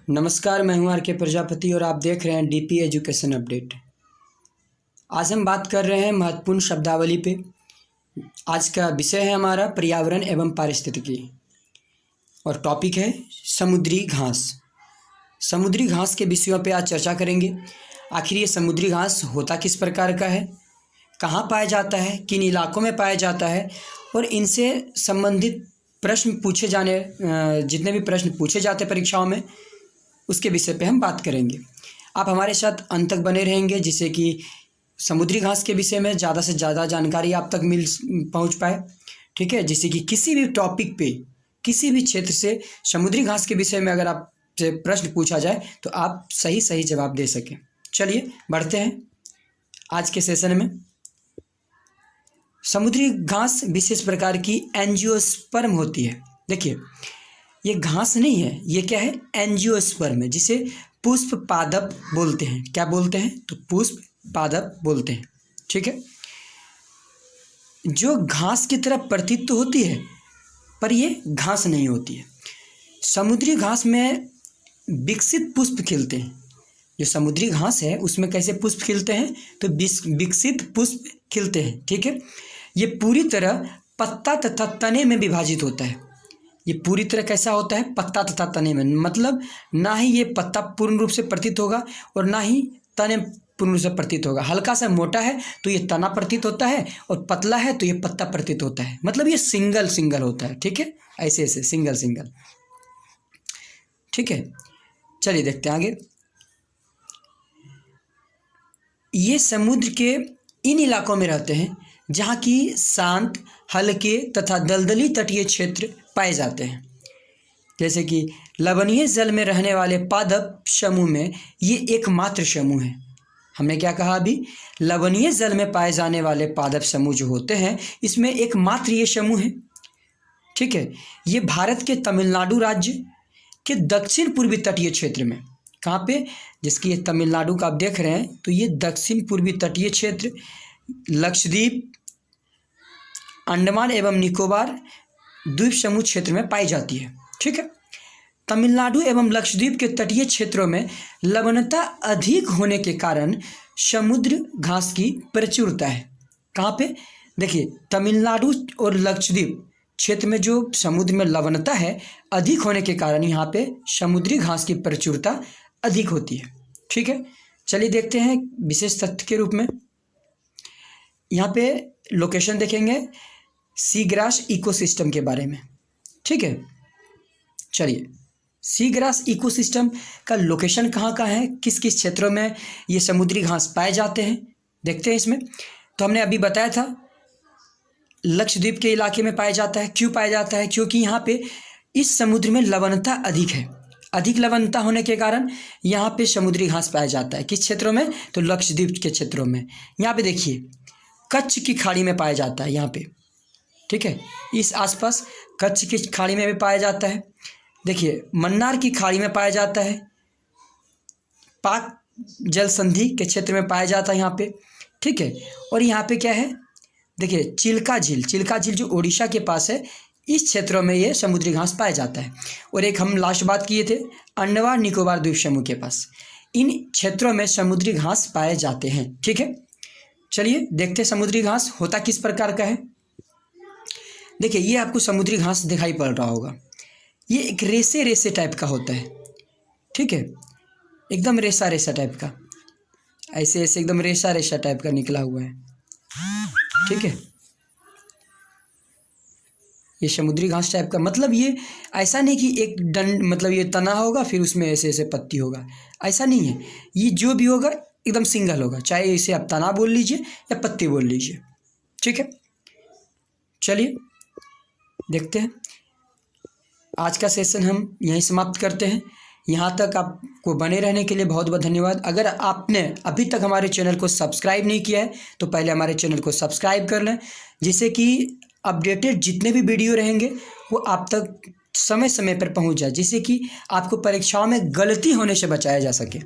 नमस्कार, मैं हूं आर के प्रजापति और आप देख रहे हैं डीपी एजुकेशन अपडेट। आज हम बात कर रहे हैं महत्वपूर्ण शब्दावली पे। आज का विषय है हमारा पर्यावरण एवं पारिस्थितिकी और टॉपिक है समुद्री घास। समुद्री घास के विषयों पे आज चर्चा करेंगे। आखिर ये समुद्री घास होता किस प्रकार का है, कहाँ पाया जाता है, किन इलाकों में पाया जाता है और इनसे संबंधित प्रश्न पूछे जाने जितने भी प्रश्न पूछे जाते हैं परीक्षाओं में, उसके विषय पे हम बात करेंगे। आप हमारे साथ अंत तक बने रहेंगे जिससे कि समुद्री घास के विषय में ज़्यादा से ज़्यादा जानकारी आप तक पहुंच पाए। ठीक है, जिससे कि किसी भी टॉपिक पे, किसी भी क्षेत्र से समुद्री घास के विषय में अगर आपसे प्रश्न पूछा जाए तो आप सही जवाब दे सकें। चलिए बढ़ते हैं आज के सेशन में। समुद्री घास विशेष प्रकार की एंजियोस्पर्म होती है। देखिए, ये घास नहीं है, ये क्या है, एंजियोस्पर्म है, जिसे पुष्प पादप बोलते हैं। क्या बोलते हैं? तो पुष्प पादप बोलते हैं। ठीक है, जो घास की तरह प्रतीत तो होती है पर ये घास नहीं होती है। समुद्री घास में विकसित पुष्प खिलते हैं। जो समुद्री घास है उसमें कैसे पुष्प खिलते हैं? तो विकसित पुष्प खिलते हैं। ठीक है, ये पूरी तरह पत्ता तथा तने में विभाजित होता है। ये पूरी तरह कैसा होता है? पत्ता तथा तने में, मतलब ना ही ये पत्ता पूर्ण रूप से प्रतीत होगा और ना ही तने पूर्ण रूप से प्रतीत होगा। हल्का सा मोटा है तो ये तना प्रतीत होता है और पतला है तो ये पत्ता प्रतीत होता है। मतलब ये सिंगल होता है। ठीक है, ऐसे सिंगल। ठीक है, चलिए देखते हैं आगे। ये समुद्र के इन इलाकों में रहते हैं जहाँ की शांत, हल्के तथा दलदली तटीय क्षेत्र पाए जाते हैं। जैसे कि लवणीय जल में रहने वाले पादप समूह में ये एकमात्र समूह है। हमने क्या कहा अभी? लवणीय जल में पाए जाने वाले पादप समूह जो होते हैं इसमें एकमात्र ये समूह है। ठीक है, ये भारत के तमिलनाडु राज्य के दक्षिण पूर्वी तटीय क्षेत्र में, कहाँ पे, जिसकी ये तमिलनाडु का आप देख रहे हैं, तो ये दक्षिण पूर्वी तटीय क्षेत्र, लक्षद्वीप, अंडमान एवं निकोबार द्वीप समूह क्षेत्र में पाई जाती है। ठीक है, तमिलनाडु एवं लक्षद्वीप के तटीय क्षेत्रों में लवणता अधिक होने के कारण समुद्र घास की प्रचुरता है। कहाँ पे? देखिए, तमिलनाडु और लक्षद्वीप क्षेत्र में जो समुद्र में लवणता है अधिक होने के कारण यहाँ पे समुद्री घास की प्रचुरता अधिक होती है। ठीक है, चलिए देखते हैं विशेष तथ्य के रूप में। यहाँ पे लोकेशन देखेंगे सी ग्रास इकोसिस्टम के बारे में। ठीक है, चलिए, सी ग्रास इकोसिस्टम का लोकेशन कहाँ का है, किस किस क्षेत्रों में ये समुद्री घास पाए जाते हैं, देखते हैं इसमें। तो हमने अभी बताया था लक्षद्वीप के इलाके में पाया जाता है। क्यों पाया जाता है? क्योंकि यहाँ पे इस समुद्र में लवणता अधिक है। अधिक लवणता होने के कारण यहाँ पे समुद्री घास पाया जाता है। किस क्षेत्रों में? तो लक्षद्वीप के क्षेत्रों में। यहाँ पे देखिए, कच्छ की खाड़ी में पाया जाता है यहाँ पे। ठीक है, इस आसपास कच्छ की खाड़ी में भी पाया जाता है। देखिए, मन्नार की खाड़ी में पाया जाता है। पाक जल संधि के क्षेत्र में पाया जाता है यहाँ पे। ठीक है, और यहाँ पे क्या है, देखिए चिल्का झील जो उड़ीसा के पास है, इस क्षेत्रों में ये समुद्री घास पाया जाता है। और एक हम लास्ट बात किए थे अंडमान निकोबार द्वीप समूह के पास, इन क्षेत्रों में समुद्री घास पाए जाते हैं। ठीक है, चलिए देखते हैं समुद्री घास होता किस प्रकार का है। देखिए, ये आपको समुद्री घास दिखाई पड़ रहा होगा। ये एक रेसे टाइप का होता है। ठीक है, एकदम रेसा टाइप का, ऐसे एकदम रेसा टाइप का निकला हुआ है। ठीक है, ये समुद्री घास टाइप का, मतलब ये ऐसा नहीं कि एक डंड, मतलब ये तना होगा फिर उसमें ऐसे पत्ती होगा, ऐसा नहीं है। ये जो भी होगा एकदम सिंगल होगा, चाहे इसे आप तना बोल लीजिए या पत्ती बोल लीजिए। ठीक है, चलिए देखते हैं। आज का सेशन हम यहीं समाप्त करते हैं। यहाँ तक आपको बने रहने के लिए बहुत बहुत धन्यवाद। अगर आपने अभी तक हमारे चैनल को सब्सक्राइब नहीं किया है तो पहले हमारे चैनल को सब्सक्राइब कर लें, जिससे कि अपडेटेड जितने भी वीडियो रहेंगे वो आप तक समय समय पर पहुँच जाए, जिससे कि आपको परीक्षाओं में गलती होने से बचाया जा सके।